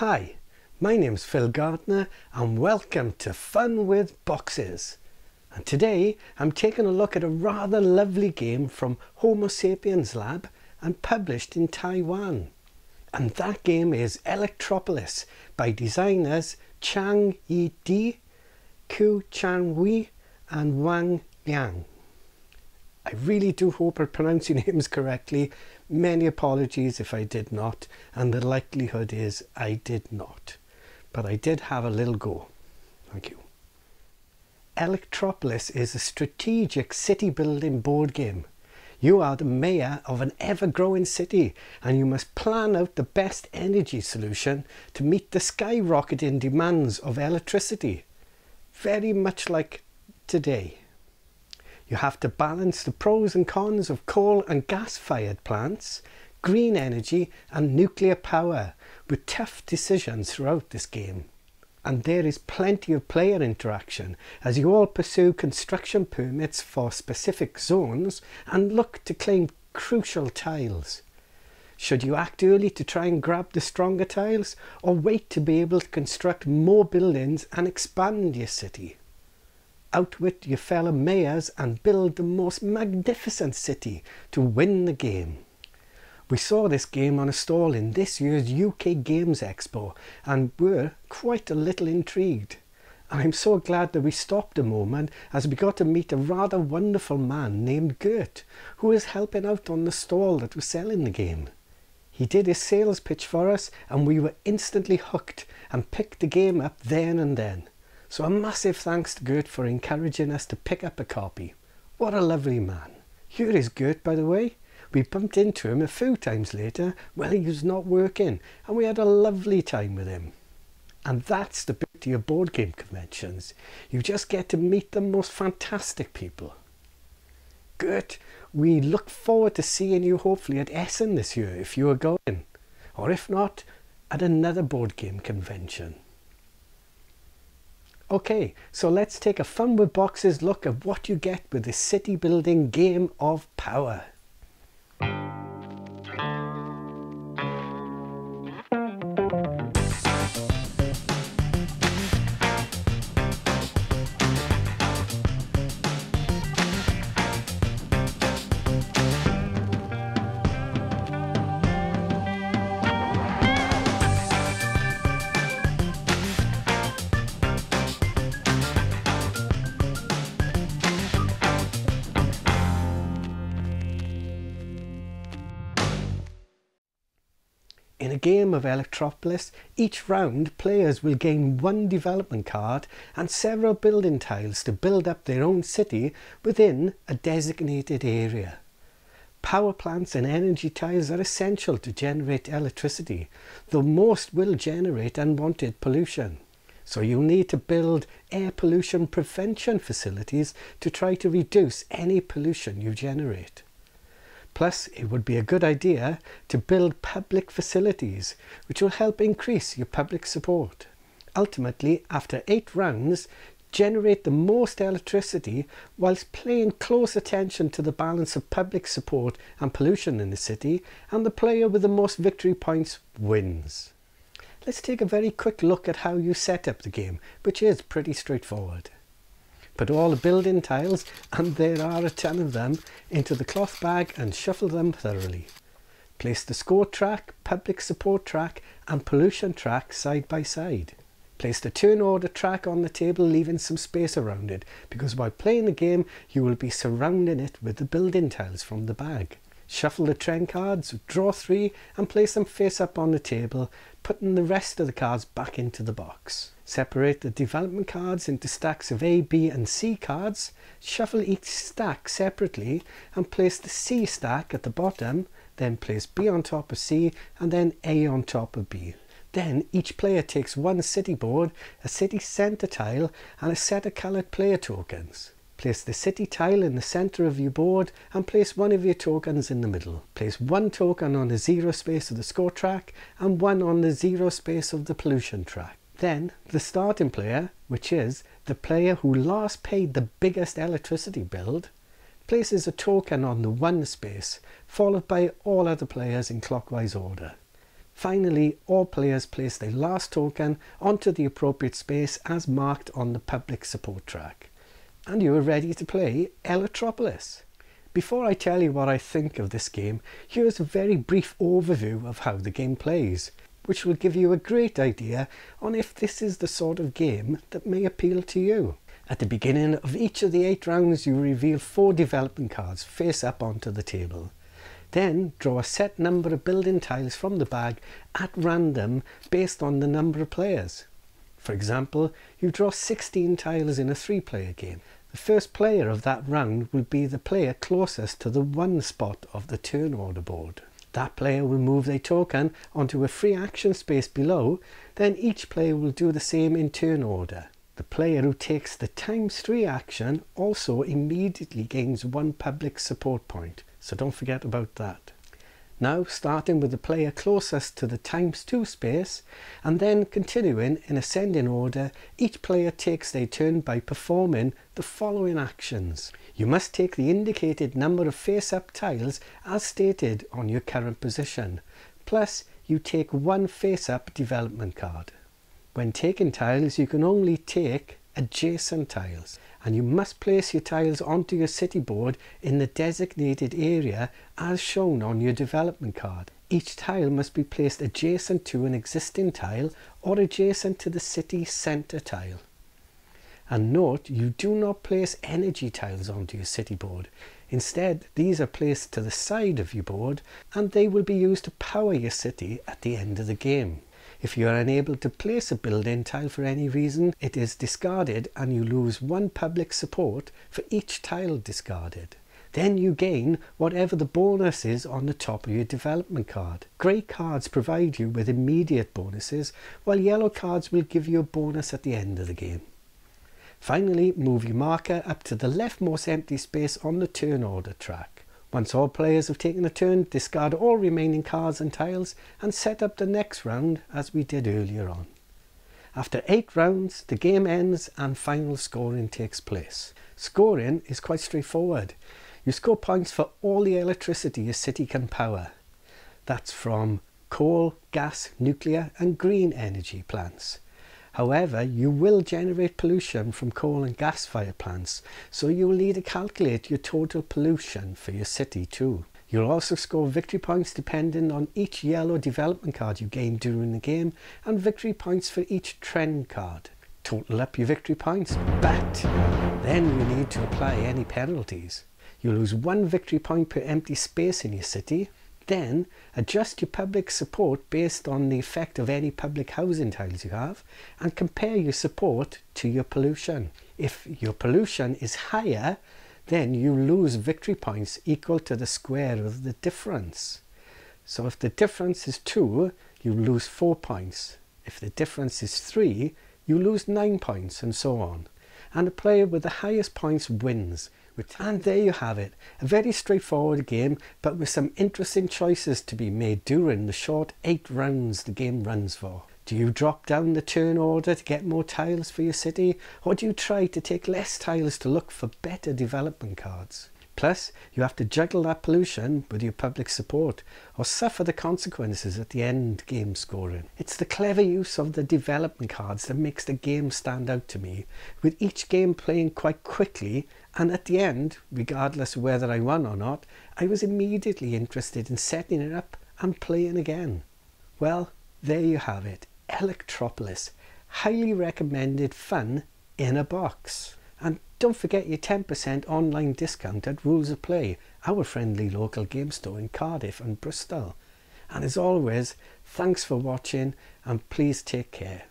Hi, my name's Phil Gardner and welcome to Fun with Boxes. And today I'm taking a look at a rather lovely game from Homosapiens Lab and published in Taiwan. And that game is Electropolis by designers Chang Yi-di, Ku Chan-wei and Wang Liang. I really do hope I pronounced your names correctly. Many apologies if I did not, and the likelihood is I did not. But I did have a little go. Thank you. Electropolis is a strategic city building board game. You are the mayor of an ever-growing city and you must plan out the best energy solution to meet the skyrocketing demands of electricity. Very much like today. You have to balance the pros and cons of coal and gas-fired plants, green energy and nuclear power with tough decisions throughout this game. And there is plenty of player interaction as you all pursue construction permits for specific zones and look to claim crucial tiles. Should you act early to try and grab the stronger tiles, or wait to be able to construct more buildings and expand your city? Outwit your fellow mayors and build the most magnificent city to win the game. We saw this game on a stall in this year's UK Games Expo and were quite a little intrigued. And I'm so glad that we stopped a moment as we got to meet a rather wonderful man named Gert, who was helping out on the stall that was selling the game. He did his sales pitch for us and we were instantly hooked and picked the game up then and then. So a massive thanks to Gert for encouraging us to pick up a copy. What a lovely man. Here is Gert, by the way. We bumped into him a few times later while he was not working and we had a lovely time with him. And that's the beauty of board game conventions. You just get to meet the most fantastic people. Gert, we look forward to seeing you hopefully at Essen this year if you are going. Or if not, at another board game convention. Okay, so let's take a Fun with Boxes look at what you get with the city building game of power. In a game of Electropolis, each round players will gain one development card and several building tiles to build up their own city within a designated area. Power plants and energy tiles are essential to generate electricity, though most will generate unwanted pollution. So you'll need to build air pollution prevention facilities to try to reduce any pollution you generate. Plus, it would be a good idea to build public facilities, which will help increase your public support. Ultimately, after 8 rounds, generate the most electricity whilst paying close attention to the balance of public support and pollution in the city, and the player with the most victory points wins. Let's take a very quick look at how you set up the game, which is pretty straightforward. Put all the building tiles, and there are a ton of them, into the cloth bag and shuffle them thoroughly. Place the score track, public support track and pollution track side by side. Place the turn order track on the table, leaving some space around it, because while playing the game you will be surrounding it with the building tiles from the bag. Shuffle the trend cards, draw 3 and place them face up on the table, putting the rest of the cards back into the box. Separate the development cards into stacks of A, B and C cards. Shuffle each stack separately and place the C stack at the bottom, then place B on top of C and then A on top of B. Then each player takes one city board, a city centre tile and a set of coloured player tokens. Place the city tile in the centre of your board and place one of your tokens in the middle. Place one token on the 0 space of the score track and one on the 0 space of the pollution track. Then the starting player, which is the player who last paid the biggest electricity bill, places a token on the 1 space, followed by all other players in clockwise order. Finally, all players place their last token onto the appropriate space as marked on the public support track. And you are ready to play Electropolis. Before I tell you what I think of this game, here's a very brief overview of how the game plays, which will give you a great idea on if this is the sort of game that may appeal to you. At the beginning of each of the 8 rounds, you reveal 4 development cards face up onto the table. Then draw a set number of building tiles from the bag at random based on the number of players. For example, you draw 16 tiles in a 3-player game. The first player of that round will be the player closest to the 1 spot of the turn order board. That player will move their token onto a free action space below, then each player will do the same in turn order. The player who takes the ×3 action also immediately gains 1 public support point, so don't forget about that. Now, starting with the player closest to the ×2 space, and then continuing in ascending order, each player takes their turn by performing the following actions. You must take the indicated number of face-up tiles as stated on your current position, plus you take 1 face-up development card. When taking tiles, you can only take adjacent tiles, and you must place your tiles onto your city board in the designated area as shown on your development card. Each tile must be placed adjacent to an existing tile or adjacent to the city centre tile. And note, you do not place energy tiles onto your city board. Instead, these are placed to the side of your board and they will be used to power your city at the end of the game. If you are unable to place a building tile for any reason, it is discarded and you lose 1 public support for each tile discarded. Then you gain whatever the bonus is on the top of your development card. Grey cards provide you with immediate bonuses, while yellow cards will give you a bonus at the end of the game. Finally, move your marker up to the leftmost empty space on the turn order track. Once all players have taken a turn, discard all remaining cards and tiles and set up the next round as we did earlier on. After 8 rounds, the game ends and final scoring takes place. Scoring is quite straightforward. You score points for all the electricity your city can power. That's from coal, gas, nuclear and green energy plants. However, you will generate pollution from coal and gas-fired plants, so you will need to calculate your total pollution for your city too. You'll also score victory points depending on each yellow development card you gain during the game and victory points for each trend card. Total up your victory points, but then you need to apply any penalties. You lose 1 victory point per empty space in your city. Then adjust your public support based on the effect of any public housing tiles you have and compare your support to your pollution. If your pollution is higher, then you lose victory points equal to the square of the difference. So if the difference is 2, you lose 4 points. If the difference is 3, you lose 9 points, and so on. And the player with the highest points wins. And there you have it, a very straightforward game, but with some interesting choices to be made during the short 8 rounds the game runs for. Do you drop down the turn order to get more tiles for your city, or do you try to take less tiles to look for better development cards? Plus, you have to juggle that pollution with your public support, or suffer the consequences at the end game scoring. It's the clever use of the development cards that makes the game stand out to me, with each game playing quite quickly, and at the end, regardless of whether I won or not, I was immediately interested in setting it up and playing again. Well, there you have it, Electropolis. Highly recommended fun in a box. And don't forget your 10% online discount at Rules of Play, our friendly local game store in Cardiff and Bristol. And as always, thanks for watching and please take care.